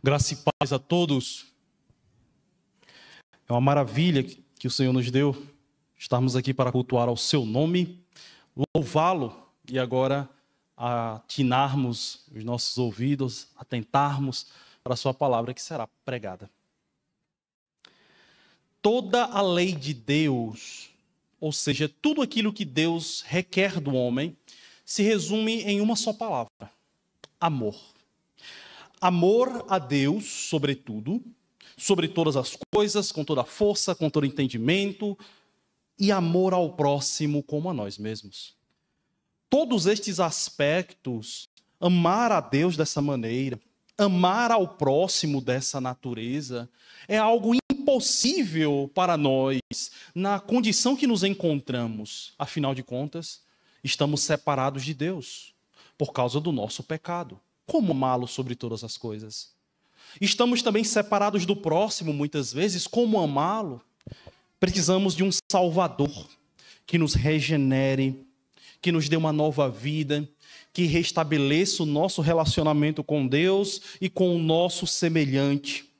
Graça e paz a todos. É uma maravilha que o Senhor nos deu estarmos aqui para cultuar ao seu nome, louvá-lo e agora atinarmos os nossos ouvidos, atentarmos para a sua palavra que será pregada. Toda a lei de Deus, ou seja, tudo aquilo que Deus requer do homem, se resume em uma só palavra: amor. Amor a Deus, sobretudo, sobre todas as coisas, com toda a força, com todo entendimento, e amor ao próximo como a nós mesmos. Todos estes aspectos, amar a Deus dessa maneira, amar ao próximo dessa natureza, é algo impossível para nós, na condição que nos encontramos. Afinal de contas, estamos separados de Deus, por causa do nosso pecado. Como amá-lo sobre todas as coisas? Estamos também separados do próximo, muitas vezes. Como amá-lo? Precisamos de um Salvador que nos regenere, que nos dê uma nova vida, que restabeleça o nosso relacionamento com Deus e com o nosso semelhante.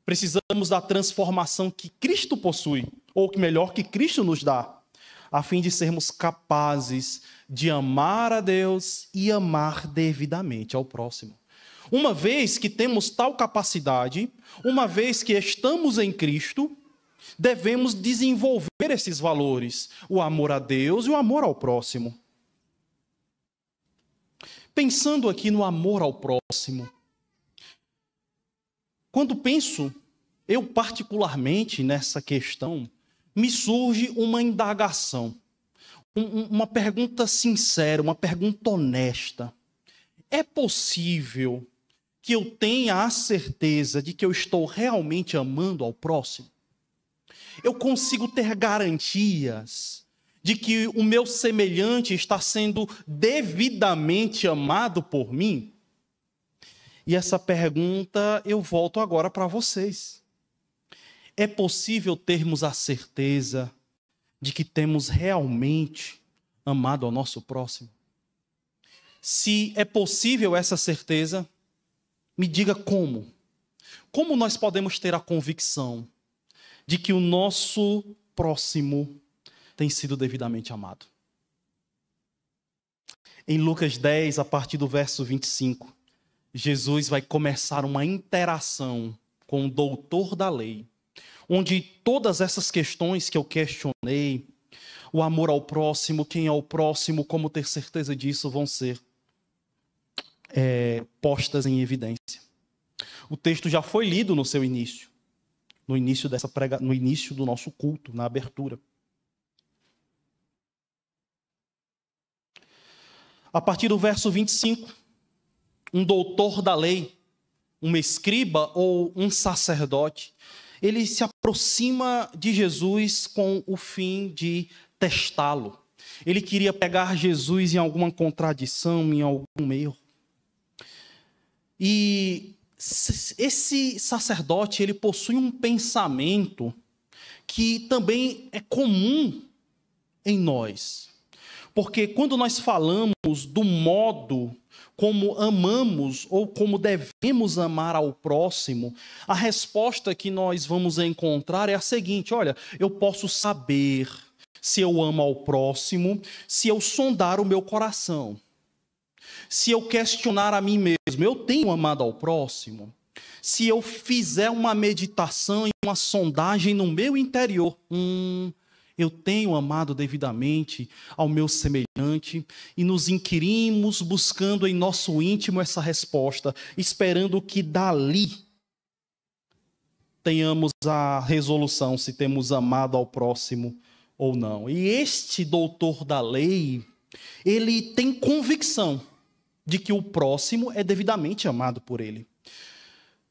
Precisamos da transformação que Cristo possui, ou melhor, que Cristo nos dá, a fim de sermos capazes de amar a Deus e amar devidamente ao próximo. Uma vez que temos tal capacidade, uma vez que estamos em Cristo, devemos desenvolver esses valores, o amor a Deus e o amor ao próximo. Pensando aqui no amor ao próximo, quando penso, eu particularmente nessa questão, me surge uma indagação, uma pergunta sincera, uma pergunta honesta. É possível que eu tenha a certeza de que eu estou realmente amando ao próximo? Eu consigo ter garantias de que o meu semelhante está sendo devidamente amado por mim? E essa pergunta eu volto agora para vocês. É possível termos a certeza de que temos realmente amado ao nosso próximo? Se é possível essa certeza, me diga como. Como nós podemos ter a convicção de que o nosso próximo tem sido devidamente amado? Em Lucas 10, a partir do verso 25, Jesus vai começar uma interação com o doutor da lei, onde todas essas questões que eu questionei, o amor ao próximo, quem é o próximo, como ter certeza disso, vão ser postas em evidência. O texto já foi lido no seu início, no início do nosso culto, na abertura. A partir do verso 25, um doutor da lei, um escriba ou um sacerdote, ele se aproxima de Jesus com o fim de testá-lo. Ele queria pegar Jesus em alguma contradição, em algum erro. E esse sacerdote, ele possui um pensamento que também é comum em nós. Porque quando nós falamos do modo como amamos ou como devemos amar ao próximo, a resposta que nós vamos encontrar é a seguinte: olha, eu posso saber se eu amo ao próximo se eu sondar o meu coração. Se eu questionar a mim mesmo, eu tenho amado ao próximo? Se eu fizer uma meditação e uma sondagem no meu interior, eu tenho amado devidamente ao meu semelhante? E nos inquirimos buscando em nosso íntimo essa resposta, esperando que dali tenhamos a resolução se temos amado ao próximo ou não. E este doutor da lei, ele tem convicção de que o próximo é devidamente amado por ele.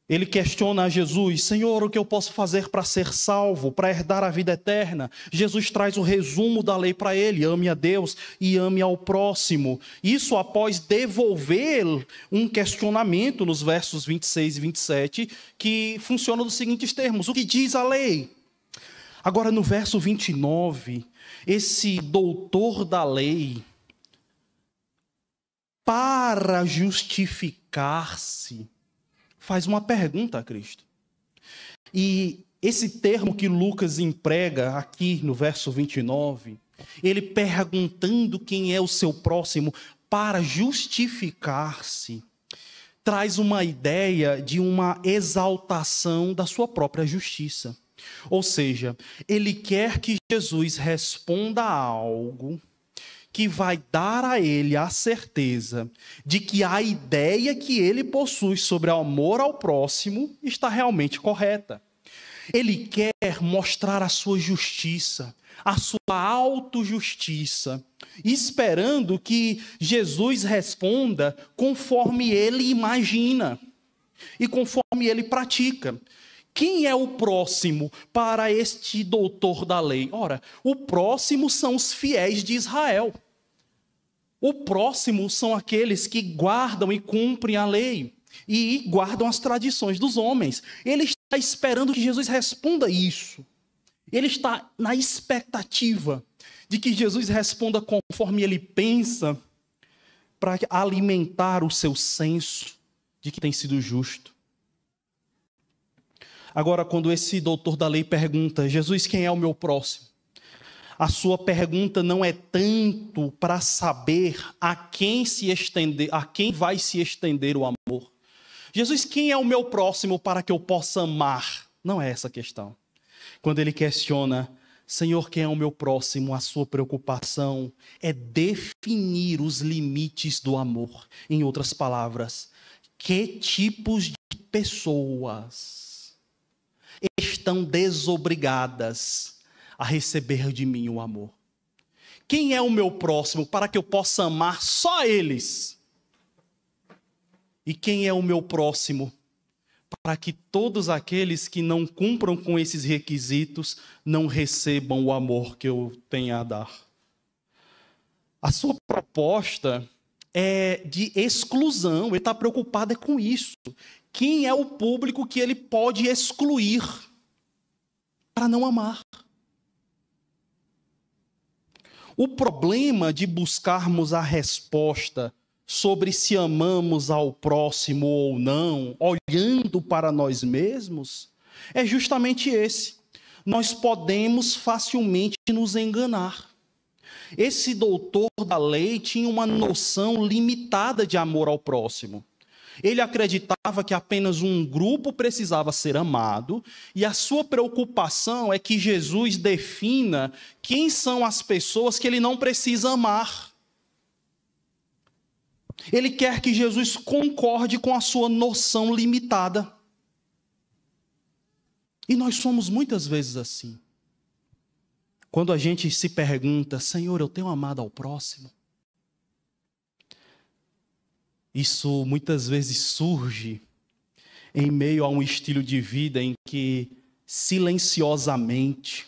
Ele questiona a Jesus: Senhor, o que eu posso fazer para ser salvo, para herdar a vida eterna? Jesus traz o resumo da lei para ele: ame a Deus e ame ao próximo. Isso após devolver um questionamento nos versos 26 e 27, que funciona dos seguintes termos: o que diz a lei? Agora, no verso 29, esse doutor da lei, para justificar-se, faz uma pergunta a Cristo. E esse termo que Lucas emprega aqui no verso 29, ele perguntando quem é o seu próximo para justificar-se, traz uma ideia de uma exaltação da sua própria justiça. Ou seja, ele quer que Jesus responda a algo que vai dar a ele a certeza de que a ideia que ele possui sobre o amor ao próximo está realmente correta. Ele quer mostrar a sua justiça, a sua autojustiça, esperando que Jesus responda conforme ele imagina e conforme ele pratica. Quem é o próximo para este doutor da lei? Ora, o próximo são os fiéis de Israel. O próximo são aqueles que guardam e cumprem a lei e guardam as tradições dos homens. Ele está esperando que Jesus responda isso. Ele está na expectativa de que Jesus responda conforme ele pensa, para alimentar o seu senso de que tem sido justo. Agora, quando esse doutor da lei pergunta, Jesus, quem é o meu próximo? A sua pergunta não é tanto para saber a quem vai se estender o amor. Jesus, quem é o meu próximo para que eu possa amar? Não é essa a questão. Quando ele questiona, Senhor, quem é o meu próximo? A sua preocupação é definir os limites do amor. Em outras palavras, que tipos de pessoas estão desobrigadas a receber de mim o amor? Quem é o meu próximo para que eu possa amar só eles? E quem é o meu próximo para que todos aqueles que não cumpram com esses requisitos não recebam o amor que eu tenho a dar? A sua proposta é de exclusão, ele está preocupado com isso. Quem é o público que ele pode excluir para não amar? O problema de buscarmos a resposta sobre se amamos ao próximo ou não, olhando para nós mesmos, é justamente esse. Nós podemos facilmente nos enganar. Esse doutor da lei tinha uma noção limitada de amor ao próximo. Ele acreditava que apenas um grupo precisava ser amado, e a sua preocupação é que Jesus defina quem são as pessoas que ele não precisa amar. Ele quer que Jesus concorde com a sua noção limitada. E nós somos muitas vezes assim. Quando a gente se pergunta, Senhor, eu tenho amado ao próximo? Isso muitas vezes surge em meio a um estilo de vida em que silenciosamente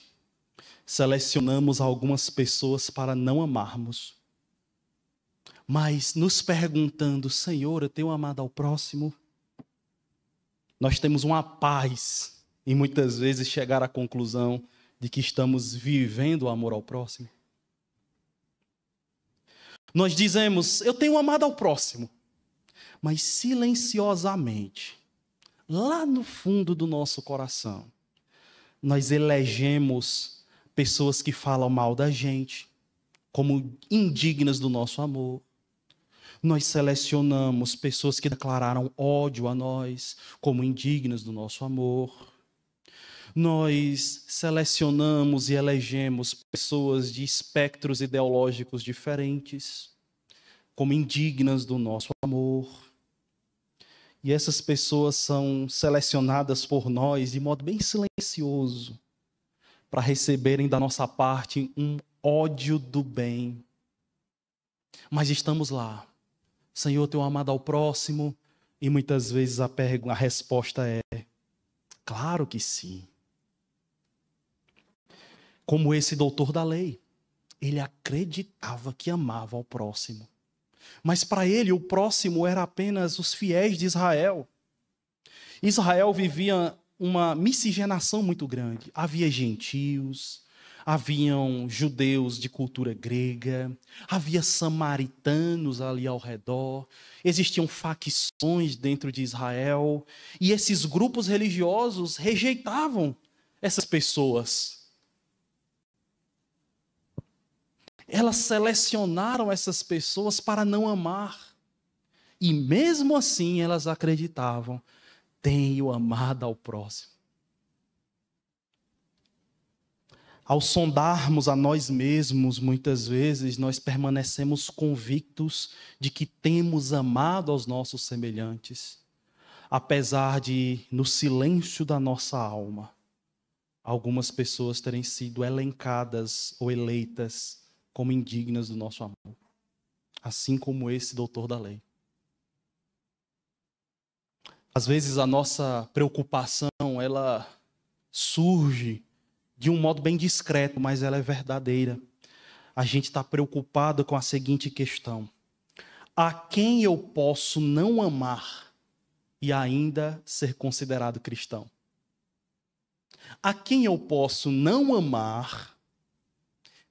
selecionamos algumas pessoas para não amarmos. Mas nos perguntando, Senhor, eu tenho amado ao próximo? Nós temos uma paz em muitas vezes chegar à conclusão de que estamos vivendo o amor ao próximo. Nós dizemos, eu tenho amado ao próximo, mas silenciosamente, lá no fundo do nosso coração, nós elegemos pessoas que falam mal da gente, como indignas do nosso amor. Nós selecionamos pessoas que declararam ódio a nós, como indignas do nosso amor. Nós selecionamos e elegemos pessoas de espectros ideológicos diferentes, como indignas do nosso amor. E essas pessoas são selecionadas por nós de modo bem silencioso, para receberem da nossa parte um ódio do bem. Mas estamos lá. Senhor, teu amado ao próximo? E muitas vezes a resposta é, claro que sim. Como esse doutor da lei, ele acreditava que amava ao próximo. Mas para ele, o próximo era apenas os fiéis de Israel. Israel vivia uma miscigenação muito grande. Havia gentios, haviam judeus de cultura grega, havia samaritanos ali ao redor, existiam facções dentro de Israel, e esses grupos religiosos rejeitavam essas pessoas. Elas selecionaram essas pessoas para não amar. E mesmo assim elas acreditavam: tenho amado ao próximo. Ao sondarmos a nós mesmos, muitas vezes nós permanecemos convictos de que temos amado aos nossos semelhantes, apesar de, no silêncio da nossa alma, algumas pessoas terem sido elencadas ou eleitas como indignas do nosso amor, assim como esse doutor da lei. Às vezes a nossa preocupação, ela surge de um modo bem discreto, mas ela é verdadeira. A gente está preocupado com a seguinte questão: a quem eu posso não amar e ainda ser considerado cristão? A quem eu posso não amar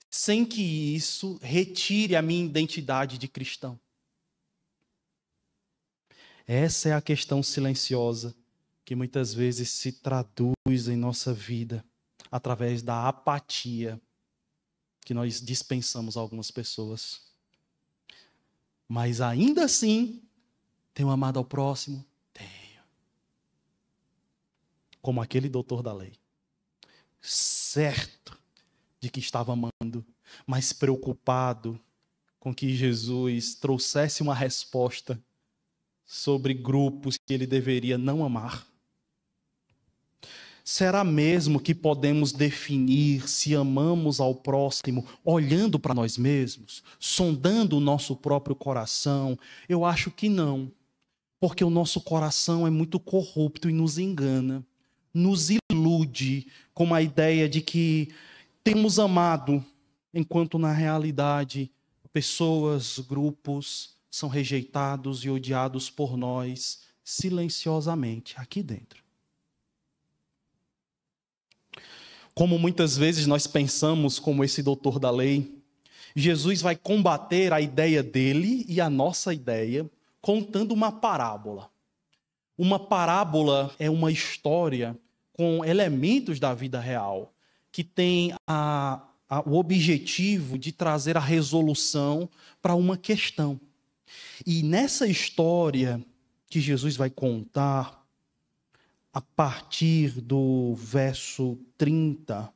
sem que isso retire a minha identidade de cristão? Essa é a questão silenciosa que muitas vezes se traduz em nossa vida através da apatia que nós dispensamos a algumas pessoas. Mas ainda assim, tenho amado ao próximo? Tenho. Como aquele doutor da lei. Certo de que estava amando, mas preocupado com que Jesus trouxesse uma resposta sobre grupos que ele deveria não amar. Será mesmo que podemos definir se amamos ao próximo olhando para nós mesmos, sondando o nosso próprio coração? Eu acho que não, porque o nosso coração é muito corrupto e nos engana, nos ilude com a ideia de que temos amado, enquanto na realidade pessoas, grupos são rejeitados e odiados por nós silenciosamente aqui dentro. Como muitas vezes nós pensamos como esse doutor da lei, Jesus vai combater a ideia dele e a nossa ideia contando uma parábola. Uma parábola é uma história com elementos da vida real, que tem o objetivo de trazer a resolução para uma questão. E nessa história que Jesus vai contar, a partir do verso 30,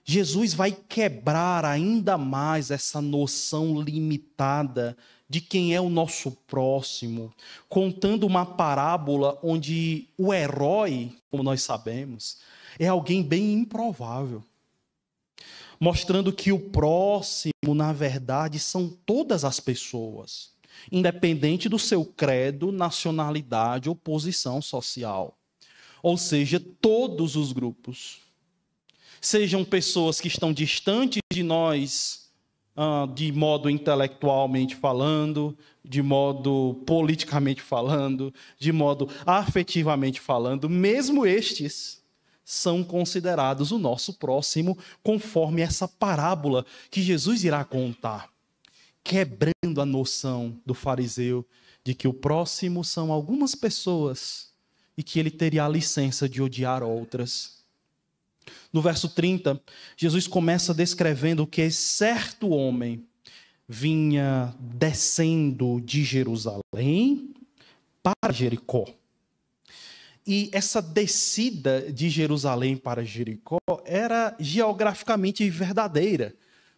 Jesus vai quebrar ainda mais essa noção limitada de quem é o nosso próximo, contando uma parábola onde o herói, como nós sabemos, é alguém bem improvável, mostrando que o próximo, na verdade, são todas as pessoas, independente do seu credo, nacionalidade ou posição social. Ou seja, todos os grupos. Sejam pessoas que estão distantes de nós, de modo intelectualmente falando, de modo politicamente falando, de modo afetivamente falando, mesmo estes são considerados o nosso próximo, conforme essa parábola que Jesus irá contar, quebrando a noção do fariseu de que o próximo são algumas pessoas e que ele teria a licença de odiar outras. No verso 30, Jesus começa descrevendo que certo homem vinha descendo de Jerusalém para Jericó. E essa descida de Jerusalém para Jericó era geograficamente verdadeira,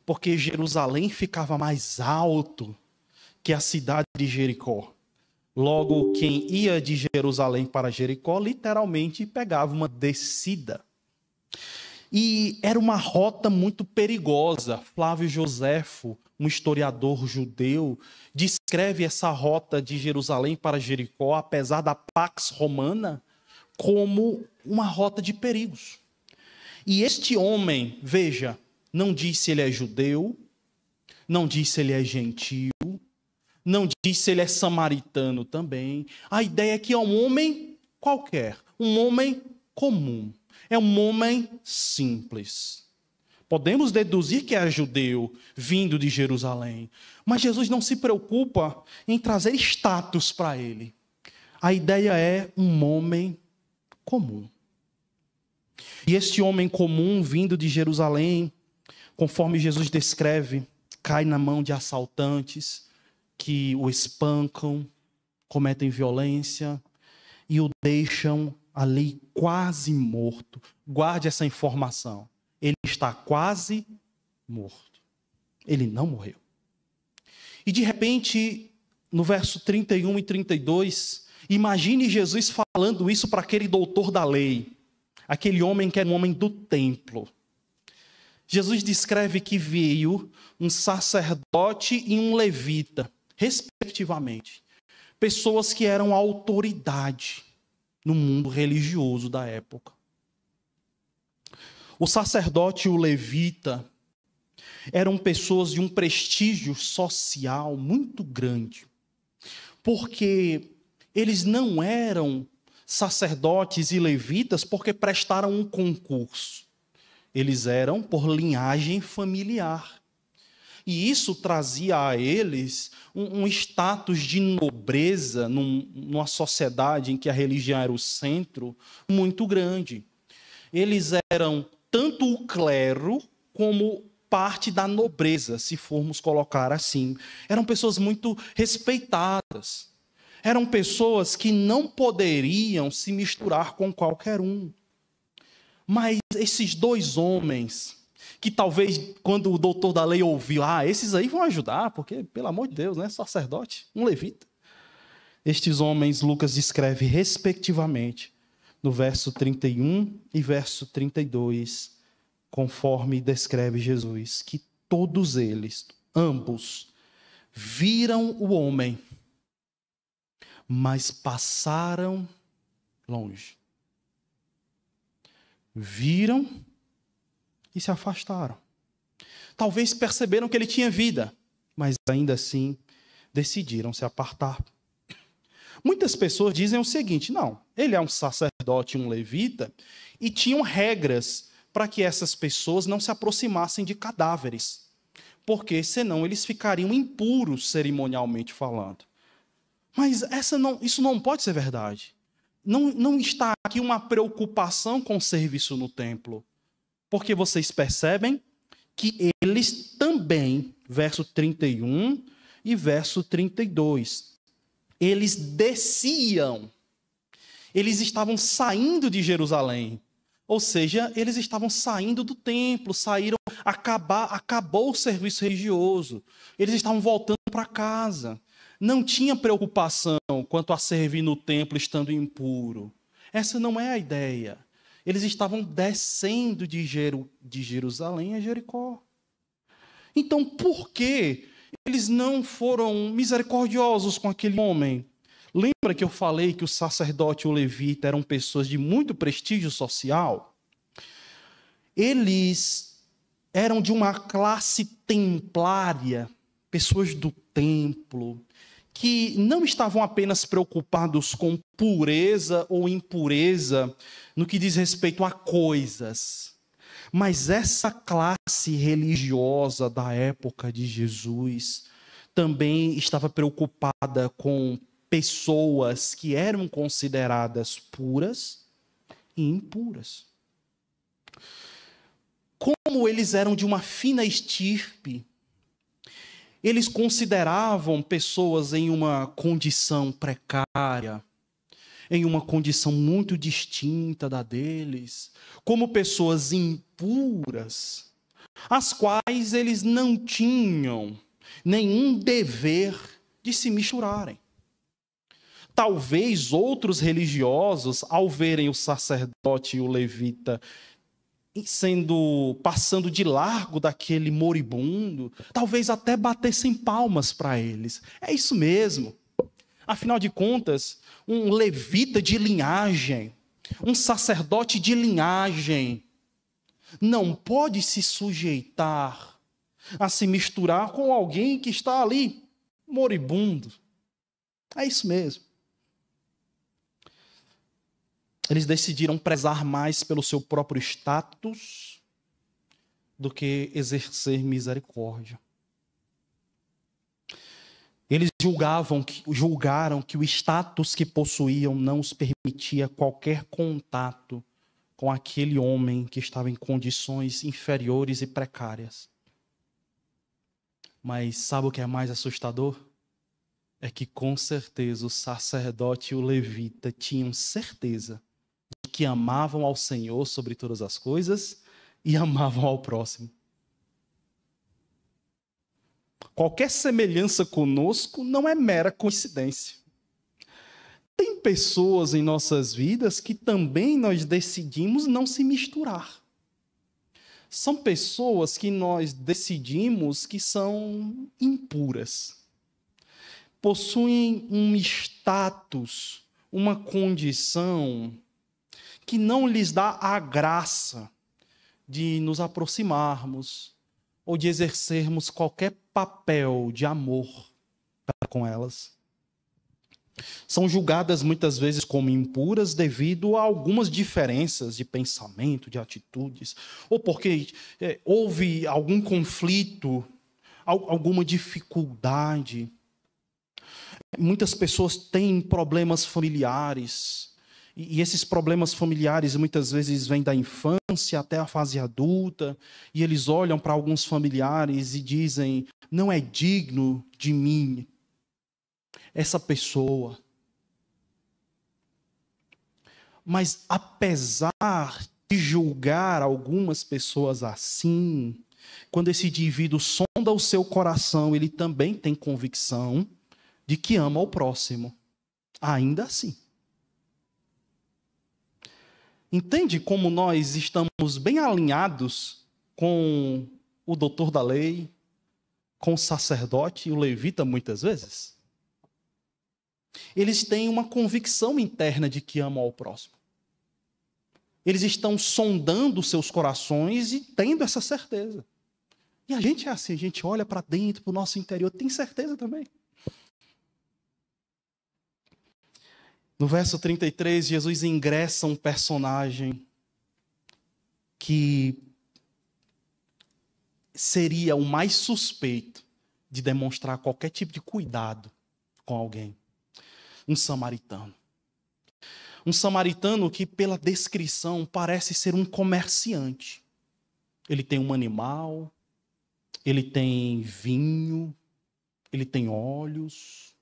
porque Jerusalém ficava mais alto que a cidade de Jericó. Logo, quem ia de Jerusalém para Jericó, literalmente pegava uma descida. E era uma rota muito perigosa. Flávio Joséfo, um historiador judeu, descreve essa rota de Jerusalém para Jericó, apesar da Pax Romana, como uma rota de perigos. E este homem, veja, não diz se ele é judeu, não diz se ele é gentil, não diz se ele é samaritano também. A ideia é que é um homem qualquer, um homem comum. É um homem simples. Podemos deduzir que é judeu, vindo de Jerusalém. Mas Jesus não se preocupa em trazer status para ele. A ideia é um homem comum. E este homem comum, vindo de Jerusalém, conforme Jesus descreve, cai na mão de assaltantes que o espancam, cometem violência e o deixam ali quase morto. Guarde essa informação. Ele está quase morto. Ele não morreu. E de repente, no verso 31 e 32, imagine Jesus falando isso para aquele doutor da lei, aquele homem que era um homem do templo. Jesus descreve que veio um sacerdote e um levita, respectivamente. Pessoas que eram autoridade no mundo religioso da época. O sacerdote e o levita eram pessoas de um prestígio social muito grande, porque eles não eram sacerdotes e levitas porque prestaram um concurso. Eles eram por linhagem familiar. E isso trazia a eles um status de nobreza numa sociedade em que a religião era o centro, muito grande. Eles eram tanto o clero como parte da nobreza, se formos colocar assim. Eram pessoas muito respeitadas. Eram pessoas que não poderiam se misturar com qualquer um. Mas esses dois homens, que talvez quando o doutor da lei ouviu, esses aí vão ajudar, porque, pelo amor de Deus, né, sacerdote, um levita. Estes homens, Lucas descreve respectivamente, no verso 31 e verso 32, conforme descreve Jesus, que todos eles, ambos, viram o homem, mas passaram longe. Viram e se afastaram. Talvez perceberam que ele tinha vida, mas ainda assim decidiram se apartar. Muitas pessoas dizem o seguinte: não, ele é um sacerdote, um levita, e tinham regras para que essas pessoas não se aproximassem de cadáveres, porque senão eles ficariam impuros cerimonialmente falando. Mas isso não pode ser verdade. Não está aqui uma preocupação com o serviço no templo. Porque vocês percebem que eles também, verso 31 e verso 32, eles desciam. Eles estavam saindo de Jerusalém. Ou seja, eles estavam saindo do templo, acabou o serviço religioso. Eles estavam voltando para casa. Não tinha preocupação quanto a servir no templo estando impuro. Essa não é a ideia. Eles estavam descendo de Jerusalém a Jericó. Então, por que eles não foram misericordiosos com aquele homem? Lembra que eu falei que o sacerdote e o levita eram pessoas de muito prestígio social? Eles eram de uma classe templária, pessoas do templo, que não estavam apenas preocupados com pureza ou impureza no que diz respeito a coisas, mas essa classe religiosa da época de Jesus também estava preocupada com pessoas que eram consideradas puras e impuras. Como eles eram de uma fina estirpe, eles consideravam pessoas em uma condição precária, em uma condição muito distinta da deles, como pessoas impuras, as quais eles não tinham nenhum dever de se misturarem. Talvez outros religiosos, ao verem o sacerdote e o levita passando de largo daquele moribundo, talvez até batessem palmas para eles. É isso mesmo. Afinal de contas, um levita de linhagem, um sacerdote de linhagem, não pode se sujeitar a se misturar com alguém que está ali moribundo. É isso mesmo. Eles decidiram prezar mais pelo seu próprio status do que exercer misericórdia. Eles julgaram que o status que possuíam não os permitia qualquer contato com aquele homem que estava em condições inferiores e precárias. Mas sabe o que é mais assustador? É que com certeza o sacerdote e o levita tinham certeza de que amavam ao Senhor sobre todas as coisas e amavam ao próximo. Qualquer semelhança conosco não é mera coincidência. Tem pessoas em nossas vidas que também nós decidimos não se misturar. São pessoas que nós decidimos que são impuras. Possuem um status, uma condição que não lhes dá a graça de nos aproximarmos ou de exercermos qualquer papel de amor para com elas. São julgadas muitas vezes como impuras devido a algumas diferenças de pensamento, de atitudes, ou porque houve algum conflito, alguma dificuldade. Muitas pessoas têm problemas familiares, e esses problemas familiares muitas vezes vêm da infância até a fase adulta, e eles olham para alguns familiares e dizem: não é digno de mim essa pessoa. Mas apesar de julgar algumas pessoas assim, quando esse indivíduo sonda o seu coração, ele também tem convicção de que ama o próximo, ainda assim. Entende como nós estamos bem alinhados com o doutor da lei, com o sacerdote e o levita muitas vezes? Eles têm uma convicção interna de que amam ao próximo. Eles estão sondando seus corações e tendo essa certeza. E a gente é assim, a gente olha para dentro, para o nosso interior, tem certeza também. No verso 33, Jesus ingressa um personagem que seria o mais suspeito de demonstrar qualquer tipo de cuidado com alguém. Um samaritano. Um samaritano que, pela descrição, parece ser um comerciante. Ele tem um animal, ele tem vinho, ele tem óleos,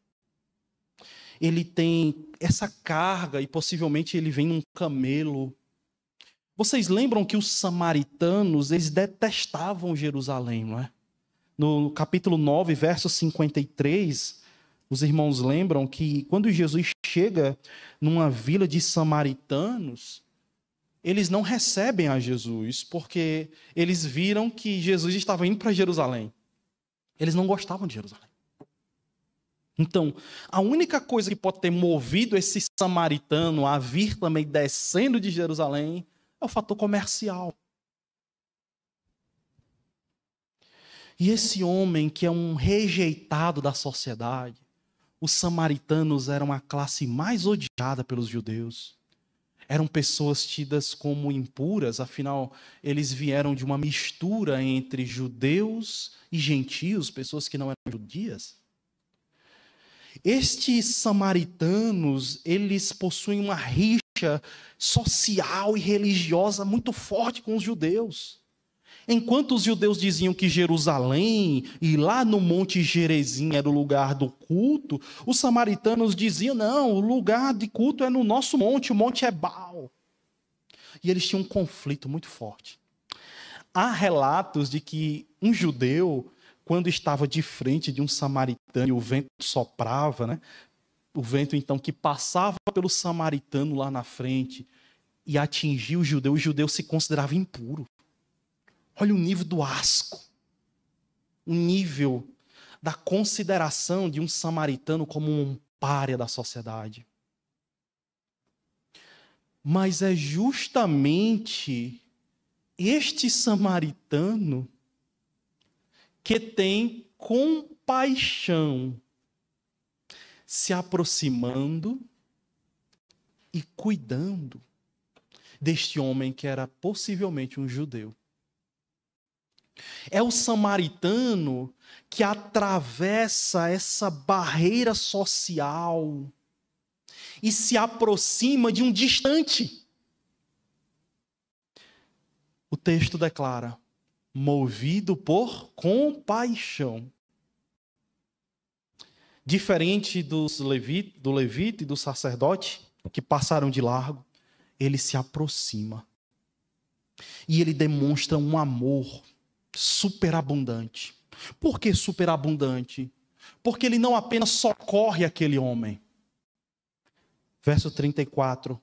ele tem essa carga e possivelmente ele vem num camelo. Vocês lembram que os samaritanos, eles detestavam Jerusalém, não é? No capítulo 9, verso 53, os irmãos lembram que quando Jesus chega numa vila de samaritanos, eles não recebem a Jesus, porque eles viram que Jesus estava indo para Jerusalém. Eles não gostavam de Jerusalém. Então, a única coisa que pode ter movido esse samaritano a vir também descendo de Jerusalém é o fator comercial. E esse homem que é um rejeitado da sociedade, os samaritanos eram a classe mais odiada pelos judeus. Eram pessoas tidas como impuras, afinal, eles vieram de uma mistura entre judeus e gentios, pessoas que não eram judias. Estes samaritanos, eles possuem uma rixa social e religiosa muito forte com os judeus. Enquanto os judeus diziam que Jerusalém e lá no Monte Gerizim era o lugar do culto, os samaritanos diziam: não, o lugar de culto é no nosso monte, o monte é Baal. E eles tinham um conflito muito forte. Há relatos de que um judeu, quando estava de frente de um samaritano e o vento soprava, né? O vento então que passava pelo samaritano lá na frente e atingia o judeu se considerava impuro. Olha o nível do asco, o nível da consideração de um samaritano como um pária da sociedade. Mas é justamente este samaritano que tem compaixão, se aproximando e cuidando deste homem que era possivelmente um judeu. É o samaritano que atravessa essa barreira social e se aproxima de um distante. O texto declara: movido por compaixão. Diferente do levita e do sacerdote, que passaram de largo, ele se aproxima. E ele demonstra um amor superabundante. Por que superabundante? Porque ele não apenas socorre aquele homem. Verso 34.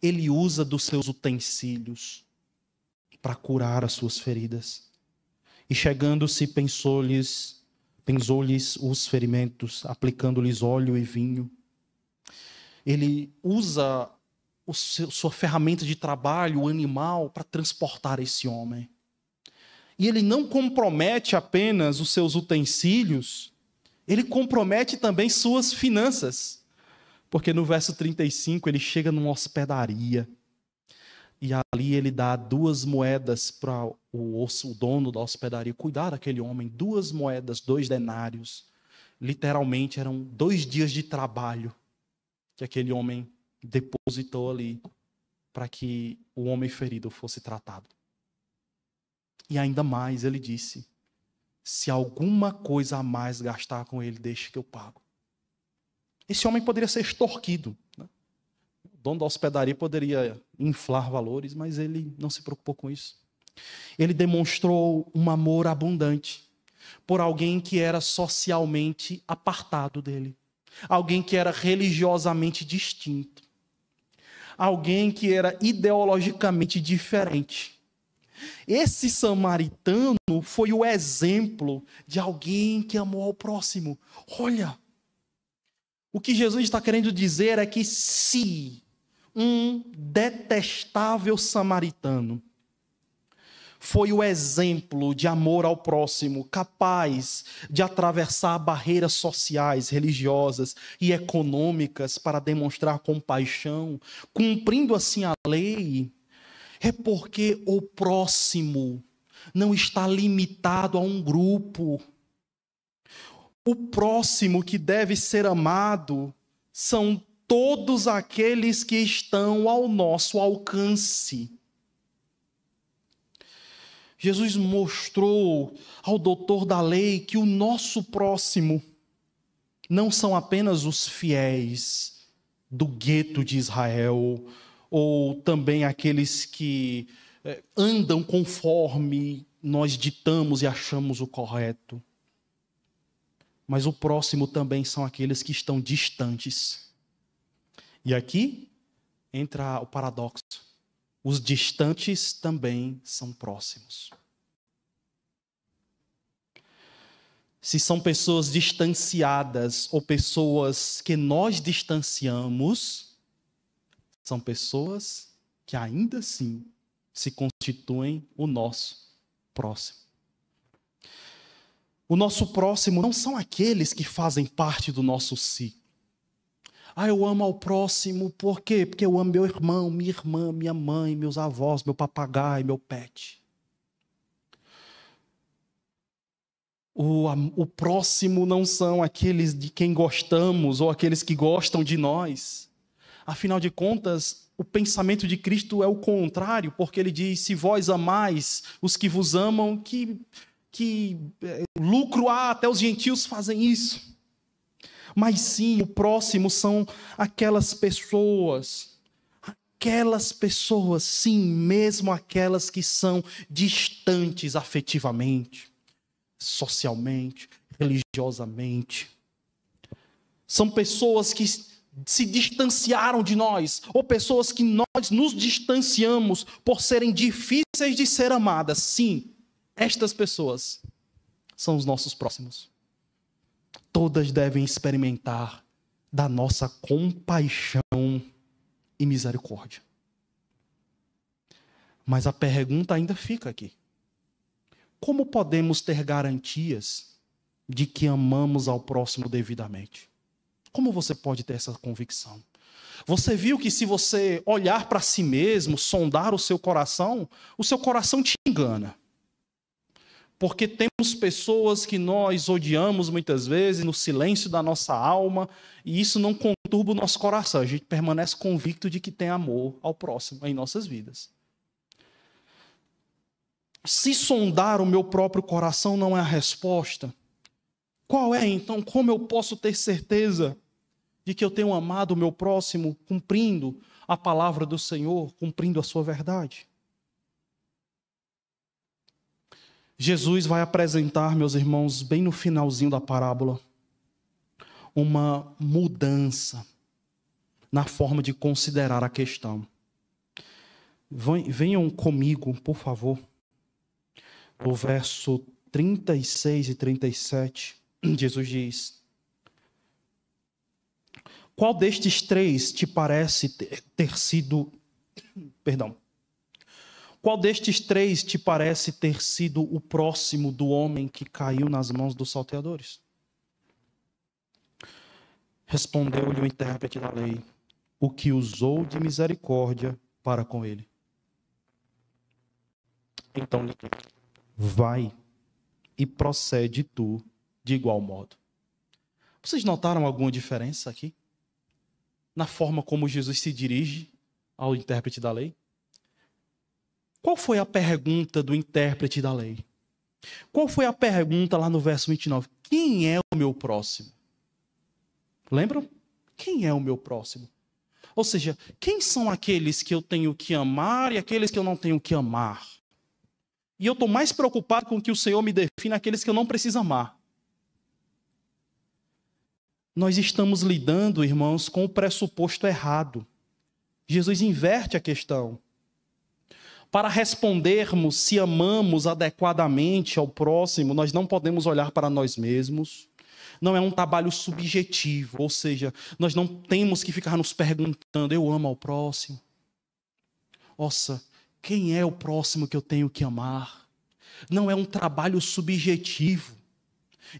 Ele usa dos seus utensílios para curar as suas feridas. E chegando-se, pensou-lhes os ferimentos, aplicando-lhes óleo e vinho. Ele usa sua ferramenta de trabalho, o animal, para transportar esse homem. E ele não compromete apenas os seus utensílios, ele compromete também suas finanças. Porque no verso 35 ele chega numa hospedaria. E ali ele dá 2 moedas para o dono da hospedaria cuidar daquele homem. 2 moedas, 2 denários. Literalmente eram 2 dias de trabalho que aquele homem depositou ali para que o homem ferido fosse tratado. E ainda mais ele disse: se alguma coisa a mais gastar com ele, deixe que eu pago. Esse homem poderia ser extorquido, né? O dono da hospedaria poderia inflar valores, mas ele não se preocupou com isso. Ele demonstrou um amor abundante por alguém que era socialmente apartado dele. Alguém que era religiosamente distinto. Alguém que era ideologicamente diferente. Esse samaritano foi o exemplo de alguém que amou ao próximo. Olha, o que Jesus está querendo dizer é que se um detestável samaritano foi o exemplo de amor ao próximo, capaz de atravessar barreiras sociais, religiosas e econômicas para demonstrar compaixão, cumprindo assim a lei, é porque o próximo não está limitado a um grupo. O próximo que deve ser amado são todos aqueles que estão ao nosso alcance. Jesus mostrou ao doutor da lei que o nosso próximo não são apenas os fiéis do gueto de Israel, ou também aqueles que andam conforme nós ditamos e achamos o correto. Mas o próximo também são aqueles que estão distantes. E aqui entra o paradoxo. Os distantes também são próximos. Se são pessoas distanciadas ou pessoas que nós distanciamos, são pessoas que ainda assim se constituem o nosso próximo. O nosso próximo não são aqueles que fazem parte do nosso ciclo. Eu amo ao próximo, por quê? Porque eu amo meu irmão, minha irmã, minha mãe, meus avós, meu papagaio, meu pet. O próximo não são aqueles de quem gostamos ou aqueles que gostam de nós. Afinal de contas, o pensamento de Cristo é o contrário, porque ele diz: se vós amais os que vos amam, que lucro há, até os gentios fazem isso. Mas sim, o próximo são aquelas pessoas, sim, mesmo aquelas que são distantes afetivamente, socialmente, religiosamente. São pessoas que se distanciaram de nós, ou pessoas que nós nos distanciamos por serem difíceis de ser amadas. Sim, estas pessoas são os nossos próximos. Todas devem experimentar da nossa compaixão e misericórdia. Mas a pergunta ainda fica aqui. Como podemos ter garantias de que amamos ao próximo devidamente? Como você pode ter essa convicção? Você viu que se você olhar para si mesmo, sondar o seu coração te engana. Porque temos pessoas que nós odiamos muitas vezes no silêncio da nossa alma, e isso não conturba o nosso coração. A gente permanece convicto de que tem amor ao próximo em nossas vidas. Se sondar o meu próprio coração não é a resposta, qual é então? Como eu posso ter certeza de que eu tenho amado o meu próximo cumprindo a palavra do Senhor, cumprindo a sua verdade? Jesus vai apresentar, meus irmãos, bem no finalzinho da parábola, uma mudança na forma de considerar a questão. Venham comigo, por favor, o verso 36 e 37, Jesus diz: qual destes três te parece ter sido... Perdão. Qual destes três te parece ter sido o próximo do homem que caiu nas mãos dos salteadores? Respondeu-lhe o intérprete da lei: o que usou de misericórdia para com ele. Então lhe disse: vai e procede tu de igual modo. Vocês notaram alguma diferença aqui? Na forma como Jesus se dirige ao intérprete da lei? Qual foi a pergunta do intérprete da lei? Qual foi a pergunta lá no verso 29? Quem é o meu próximo? Lembram? Quem é o meu próximo? Ou seja, quem são aqueles que eu tenho que amar e aqueles que eu não tenho que amar? E eu estou mais preocupado com que o Senhor me defina aqueles que eu não preciso amar. Nós estamos lidando, irmãos, com o pressuposto errado. Jesus inverte a questão. Para respondermos se amamos adequadamente ao próximo, nós não podemos olhar para nós mesmos. Não é um trabalho subjetivo, ou seja, nós não temos que ficar nos perguntando: eu amo ao próximo? Nossa, quem é o próximo que eu tenho que amar? Não é um trabalho subjetivo,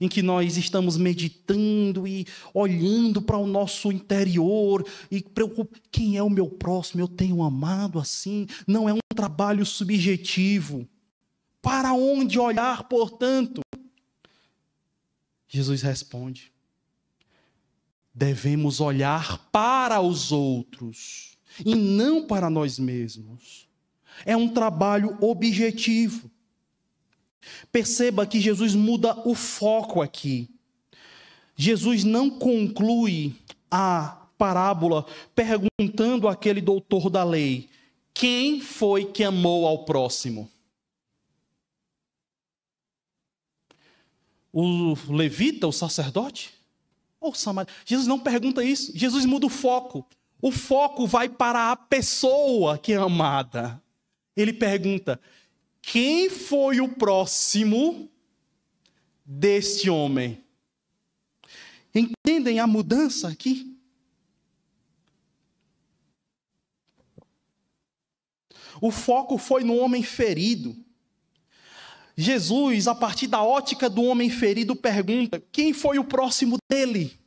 em que nós estamos meditando e olhando para o nosso interior e preocupando: quem é o meu próximo? Eu tenho amado assim? Não é um trabalho subjetivo. Para onde olhar, portanto? Jesus responde: devemos olhar para os outros e não para nós mesmos. É um trabalho objetivo. Perceba que Jesus muda o foco aqui. Jesus não conclui a parábola perguntando àquele doutor da lei: quem foi que amou ao próximo? O levita, o sacerdote? Ou o samaritano? Jesus não pergunta isso. Jesus muda o foco. O foco vai para a pessoa que é amada. Ele pergunta: quem foi o próximo deste homem? Entendem a mudança aqui? O foco foi no homem ferido. Jesus, a partir da ótica do homem ferido, pergunta: quem foi o próximo dele?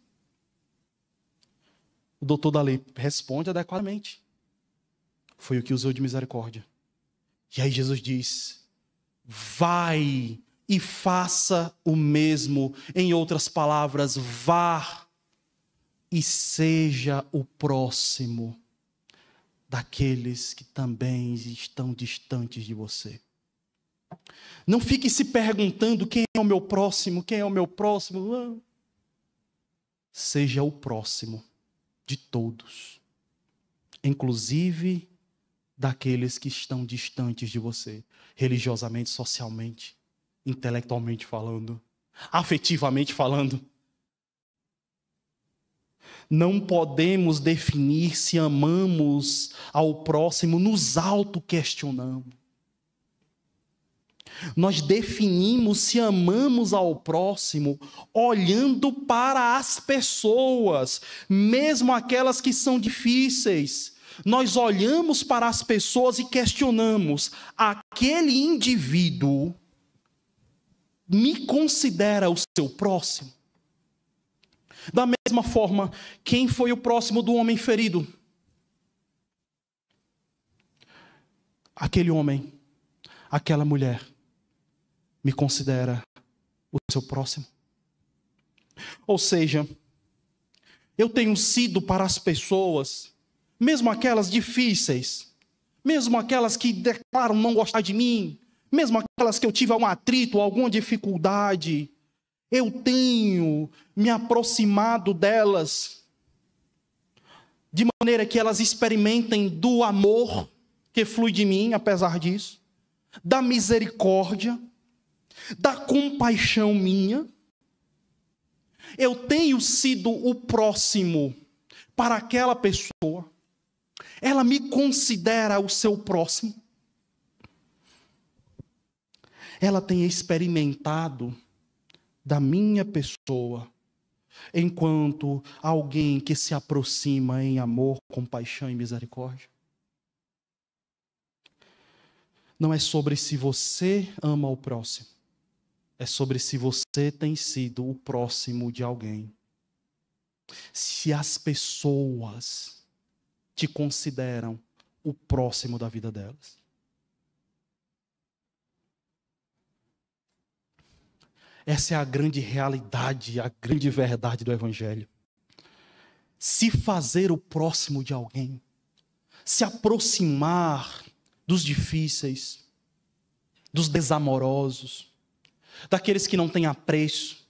O doutor da lei responde adequadamente: foi o que usou de misericórdia. E aí Jesus diz: vai e faça o mesmo. Em outras palavras, vá e seja o próximo daqueles que também estão distantes de você. Não fique se perguntando: quem é o meu próximo? Quem é o meu próximo? Não. Seja o próximo de todos, inclusive daqueles que estão distantes de você, religiosamente, socialmente, intelectualmente falando, afetivamente falando. Não podemos definir se amamos ao próximo nos auto-questionando. Nós definimos se amamos ao próximo olhando para as pessoas, mesmo aquelas que são difíceis. Nós olhamos para as pessoas e questionamos: aquele indivíduo me considera o seu próximo? Da mesma forma, quem foi o próximo do homem ferido? Aquele homem, aquela mulher. me considera o seu próximo? Ou seja, eu tenho sido para as pessoas, mesmo aquelas difíceis, mesmo aquelas que declaram não gostar de mim, mesmo aquelas que eu tive algum atrito, alguma dificuldade, eu tenho me aproximado delas de maneira que elas experimentem do amor que flui de mim, apesar disso, da misericórdia, da compaixão minha. Eu tenho sido o próximo para aquela pessoa. Ela me considera o seu próximo. Ela tem experimentado da minha pessoa enquanto alguém que se aproxima em amor, compaixão e misericórdia. Não é sobre se você ama o próximo. É sobre se você tem sido o próximo de alguém. Se as pessoas te consideram o próximo da vida delas. Essa é a grande realidade, a grande verdade do Evangelho. Se fazer o próximo de alguém, se aproximar dos difíceis, dos desamorosos, daqueles que não têm apreço,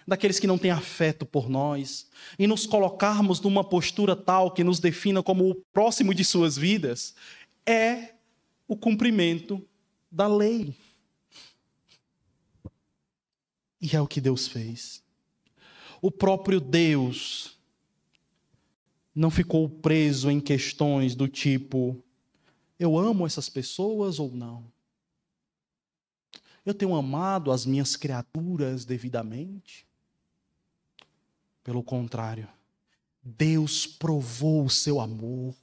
daqueles que não têm afeto por nós, e nos colocarmos numa postura tal que nos defina como o próximo de suas vidas, é o cumprimento da lei. E é o que Deus fez. O próprio Deus não ficou preso em questões do tipo: eu amo essas pessoas ou não? Eu tenho amado as minhas criaturas devidamente? Pelo contrário, Deus provou o seu amor,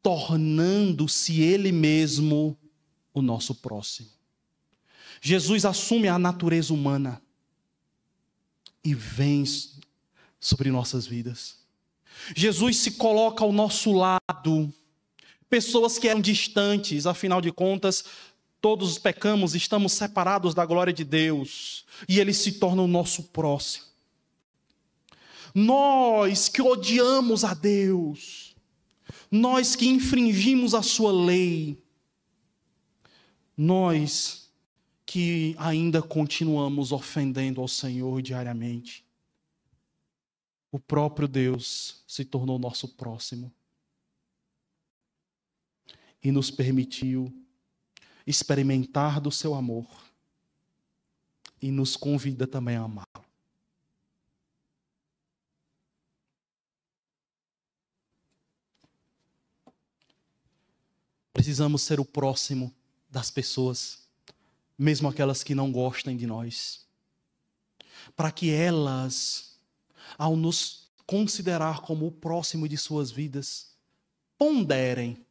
tornando-se Ele mesmo o nosso próximo. Jesus assume a natureza humana e vem sobre nossas vidas. Jesus se coloca ao nosso lado. Pessoas que eram distantes, afinal de contas, todos pecamos, estamos separados da glória de Deus. E Ele se torna o nosso próximo. Nós que odiamos a Deus, nós que infringimos a sua lei, nós que ainda continuamos ofendendo ao Senhor diariamente, o próprio Deus se tornou nosso próximo e nos permitiu experimentar do seu amor e nos convida também a amá-lo. Precisamos ser o próximo das pessoas, mesmo aquelas que não gostem de nós, para que elas, ao nos considerar como o próximo de suas vidas, ponderem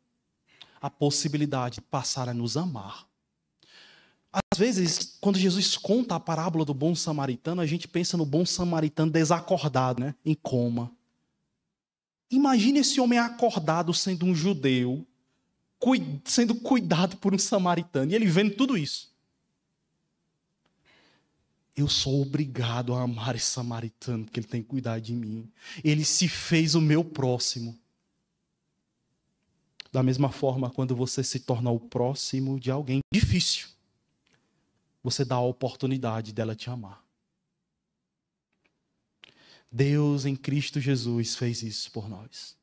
a possibilidade de passar a nos amar. Às vezes, quando Jesus conta a parábola do bom samaritano, a gente pensa no bom samaritano desacordado, né? Em coma. Imagine esse homem acordado sendo um judeu, sendo cuidado por um samaritano, e ele vendo tudo isso. Eu sou obrigado a amar esse samaritano, porque ele tem cuidado de mim. Ele se fez o meu próximo. Da mesma forma, quando você se torna o próximo de alguém difícil, você dá a oportunidade dela te amar. Deus em Cristo Jesus fez isso por nós.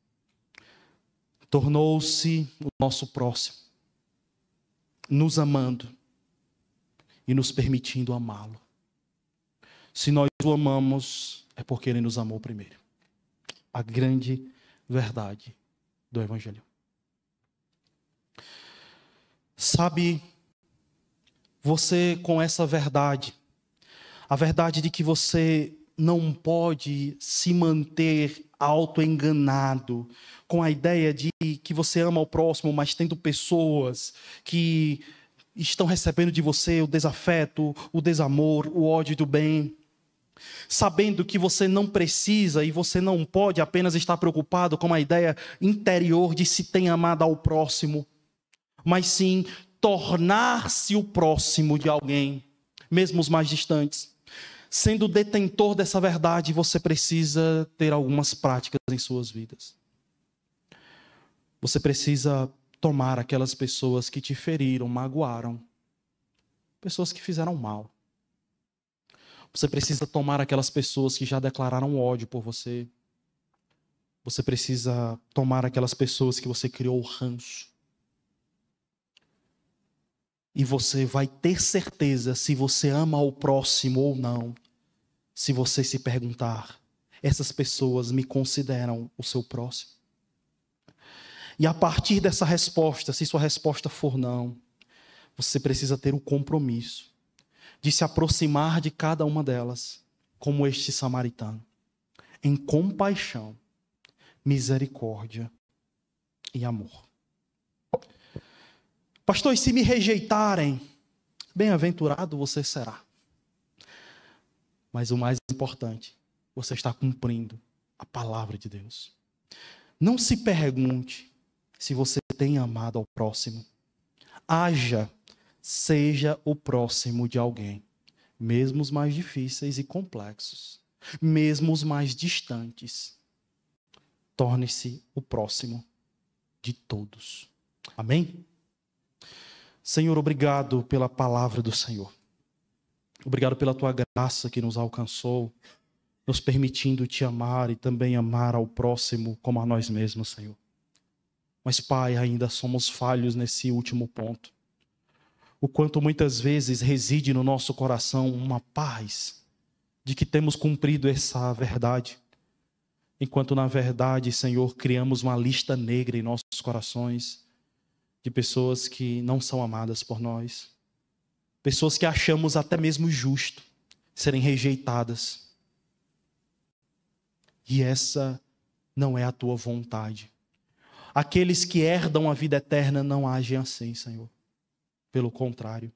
Tornou-se o nosso próximo, nos amando e nos permitindo amá-lo. Se nós o amamos, é porque Ele nos amou primeiro. A grande verdade do Evangelho. Sabe, você com essa verdade, a verdade de que você não pode se manter auto-enganado com a ideia de que você ama o próximo, mas tendo pessoas que estão recebendo de você o desafeto, o desamor, o ódio do bem. Sabendo que você não precisa e você não pode apenas estar preocupado com a ideia interior de se tem amado ao próximo, mas sim tornar-se o próximo de alguém. mesmo os mais distantes. Sendo detentor dessa verdade, você precisa ter algumas práticas em suas vidas. Você precisa tomar aquelas pessoas que te feriram, magoaram, pessoas que fizeram mal. Você precisa tomar aquelas pessoas que já declararam ódio por você. Você precisa tomar aquelas pessoas que você criou ranço. E você vai ter certeza se você ama o próximo ou não, se você se perguntar: essas pessoas me consideram o seu próximo? E a partir dessa resposta, se sua resposta for não, você precisa ter o compromisso de se aproximar de cada uma delas, como este samaritano, em compaixão, misericórdia e amor. Pastor, e se me rejeitarem, bem-aventurado você será. Mas o mais importante, você está cumprindo a palavra de Deus. Não se pergunte se você tem amado ao próximo. Haja, seja o próximo de alguém, mesmo os mais difíceis e complexos, mesmo os mais distantes. Torne-se o próximo de todos. Amém? Senhor, obrigado pela palavra do Senhor. Obrigado pela tua graça que nos alcançou, nos permitindo te amar e também amar ao próximo como a nós mesmos, Senhor. Mas, Pai, ainda somos falhos nesse último ponto. O quanto muitas vezes reside no nosso coração uma paz de que temos cumprido essa verdade, enquanto na verdade, Senhor, criamos uma lista negra em nossos corações de pessoas que não são amadas por nós, pessoas que achamos até mesmo justo serem rejeitadas. E essa não é a tua vontade. Aqueles que herdam a vida eterna não agem assim, Senhor. Pelo contrário,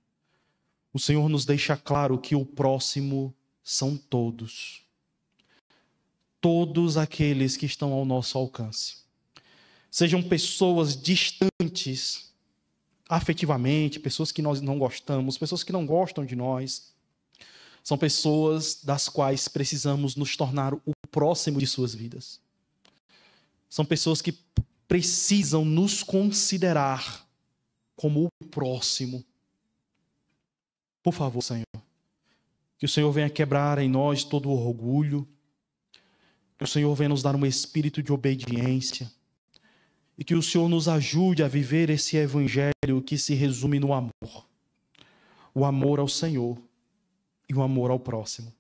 o Senhor nos deixa claro que o próximo são todos. Todos aqueles que estão ao nosso alcance. Sejam pessoas distantes afetivamente, pessoas que nós não gostamos, pessoas que não gostam de nós. São pessoas das quais precisamos nos tornar o próximo de suas vidas. São pessoas que precisam nos considerar como o próximo. Por favor, Senhor, que o Senhor venha quebrar em nós todo o orgulho, que o Senhor venha nos dar um espírito de obediência e que o Senhor nos ajude a viver esse evangelho que se resume no amor. O amor ao Senhor e o amor ao próximo.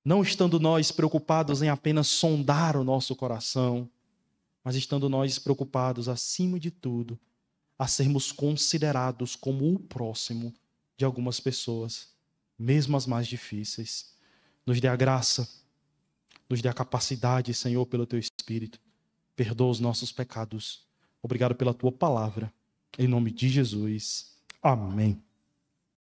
Não estando nós preocupados em apenas sondar o nosso coração, mas estando nós preocupados, acima de tudo, a sermos considerados como o próximo de algumas pessoas, mesmo as mais difíceis. Nos dê a graça, nos dê a capacidade, Senhor, pelo Teu Espírito. Perdoa os nossos pecados. Obrigado pela Tua palavra. Em nome de Jesus. Amém.